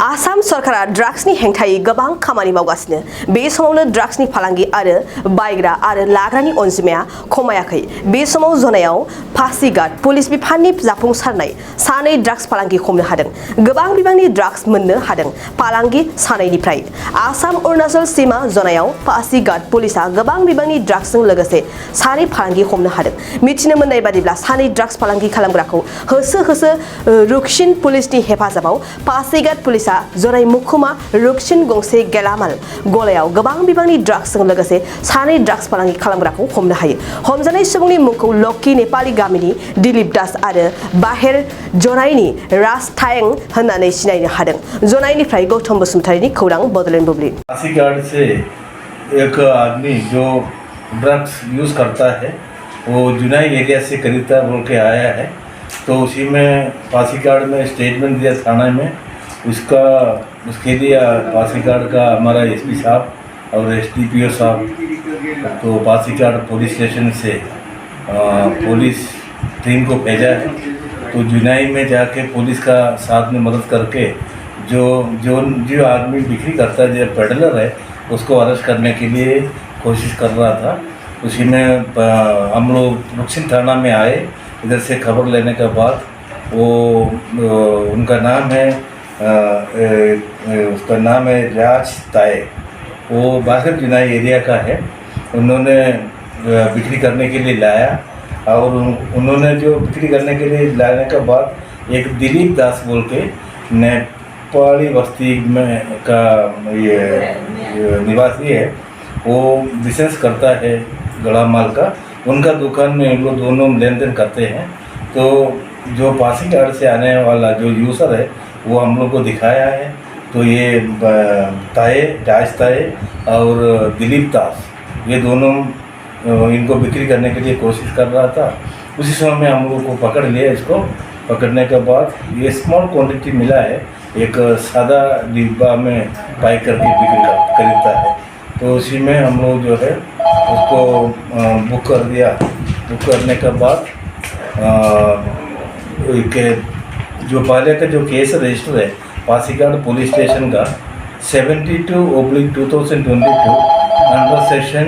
आसाम सरकारा ड्राग्सनि हेंथायै गोबां खामानि मावगासिनो बे समावनो ड्राग्सनि फालांगि आरो बायग्रा आरो लाग्रानि अनजिमाया खमायाखै बे समाव जनायाव पासिघाट पुलिस बिफाननि जाफुंसारनाय सानै ड्राग्स फालांगि हमनो हादों गोबां बिबांनि ड्राग्स मोननो हादों फालांगि सानैनिफ्राय आसाम अरुणाचल सीमा जनायाव पासिघाट पुलिसा गोबां बिबांनि ड्राग्सजों लोगोसे सानै फालांगि हमनो हादों मिथिनो मोननाय बादिब्ला सानै ड्राग्स फालांगि खालामग्राखौ होसो रुकसिन पुलिसनि हेफाजाबाव पासिघाट पुलिसा जनाय मुखुमा रुकसिन गंसे गेलामाल गलायाव गोबां बिबांनि ड्राग्सजों लोगोसे सानै ड्राग्स फालांगि खालामग्राखौ हमनो हायो हमजानाय सुबुंनि मुंखौ लक्की नेपाली गामिनि दिलीप दास आरो बाहेर जनायनि राज थायें होननानै सिनायनो हादों जनायनिफ्राय गौतम बसुमतारीनि खौरां बडलेण्ड बुब्लि पासीघाट से एक आदमी जो ड्रग्स यूज़ करता है वो जुनाई एरिया से खरीदता बोल के आया है तो उसी में पासीघाट में स्टेटमेंट दिया थाना में उसके लिए पासीघाट का हमारा एसपी साहब और एसडीपीओ साहब तो पासीघाट पुलिस स्टेशन से पुलिस टीम को भेजा है तो जुनाई में जाके पुलिस का साथ में मदद करके जो आदमी बिक्री करता है जो पेडलर है उसको अरेस्ट करने के लिए कोशिश कर रहा था उसी में हम लोग रुकसिन थाना में आए इधर से खबर लेने के बाद वो उनका नाम है उसका नाम है राज ताये वो बाहर जुनाई एरिया का है उन्होंने बिक्री करने के लिए लाया और उन्होंने जो बिक्री करने के लिए लाने के बाद एक दिलीप दास बोल के नेपाली बस्ती में का ये निवासी है वो बिजनेस करता है गला माल का उनका दुकान में इन लोग दोनों लेन देन करते हैं तो जो पासीघाट से आने वाला जो यूज़र है वो हम लोग को दिखाया है तो ये राज ताये और दिलीप दास ये दोनों इनको बिक्री करने के लिए कोशिश कर रहा था उसी समय में हम लोग को पकड़ लिया इसको पकड़ने के बाद ये स्मॉल क्वांटिटी मिला है एक सादा डिब्बा में पैक करके बिक्री खरीदता है तो उसी में हम लोग जो है उसको बुक कर दिया बुक करने के बाद जो पहले का जो केस रजिस्टर है पासीघाट पुलिस स्टेशन का 72/2022 under section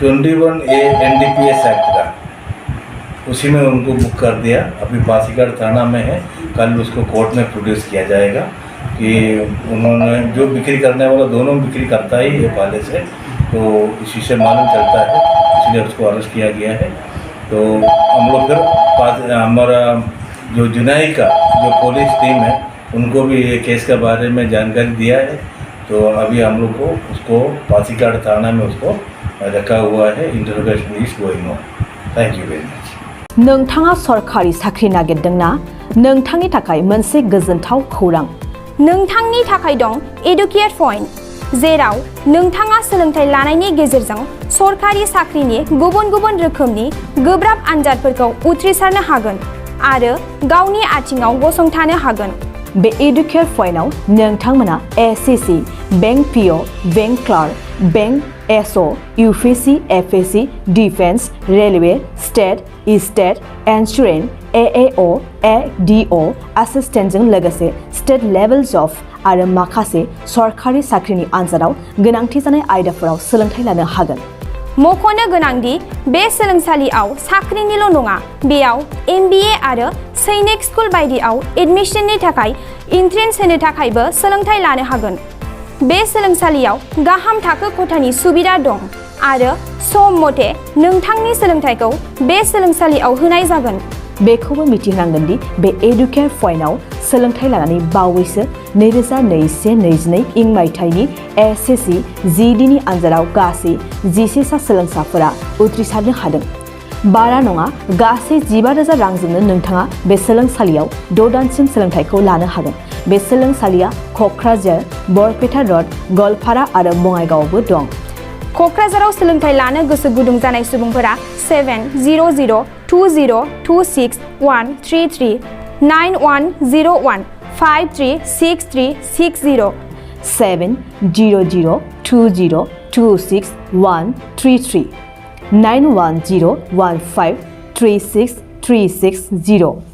21A NDPS act का उसी में उनको बुक कर दिया अभी पासीघाट थाना में है कल उसको कोर्ट में प्रोड्यूस किया जाएगा कि उन्होंने जो बिक्री करने वाला दोनों बिक्री करता ही है पहले से तो इसी से मालूम चलता है इसलिए उसको अरेस्ट किया गया है तो हम लोग फिर हमारा जो जुनाई का जो पुलिस टीम है उनको भी ये केस के बारे में जानकारी दिया है तो अभी हम लोग को उसको पासीघाट थाना में उसको रखा हुआ है interrogation is going on thank you very much नोंथाङा सरकारि साख्रि नागिरदोंना नोंथांनि थाखाय मोनसे गोजोनथाव खौरां नोंथांनि थाखाय दं एडुकेट पॉइंट जेराव नोंथाङा सोलोंथाइ लानायनि गेजेरजों सरकारि साख्रिनि गुबुन गुबुन रोखोमनि गोब्राब आनजादफोरखौ उथ्रिसारनो हागोन आरो गावनि आथिङाव गसंथानो हागोन बे एडुकेट पॉइन्टआव नोंथांमोना SSC bank PO bank clerk bank SO UPSC FSC defence railway state insurance AAO ADO असिस्टेंटजों लोगोसे स्टेट लेवल जब आरो माखासे सरकारि साख्रिनि आनजादाव गोनांथि जानाय आयदाफोराव सोलोंथाइ लानो हागोन मख'नो गोनांदि बे सोलोंसालियाव साख्रिनिल' नङा बेयाव एमबीए आरो सैनिक स्कुल बायदियाव एडमिशननि थाखाय एन्ट्रेन्स होनो थाखायबो सोलोंथाइ लानो हागोन बे सोलोंसालियाव गाहाम थाखो खथानि सुबिदा दं आरो सम मथे नोंथांनि सोलोंथाइखौ बे सोलोंसालियाव होनाय जागोन बेखौबो मिथिनांगोन दि बे एडुकेट पॉइन्टआव सोलोंथाइ लानानै बावैसो 2021-22 इं मायथाइनि एसएससी जीडीनि आनजादाव गासै 11 सा सोलोंसाफोरा उथ्रिसारनो हादों बारा नङा गासै 15,000 रांजोंनो नोंथाङा बे सोलोंसालियाव 6 दानसिम सोलोंथाइखौ लानो हागोन बे सोलोंसालिया क'क्राझार बरपेटा रड गलपारा आरो बङाइगावआवबो दं क'क्राझाराव सोलोंथाइ लानो गोसो गुदुं जानाय सुबुंफोरा 70020261133 9101 536360 70020261133 9101536360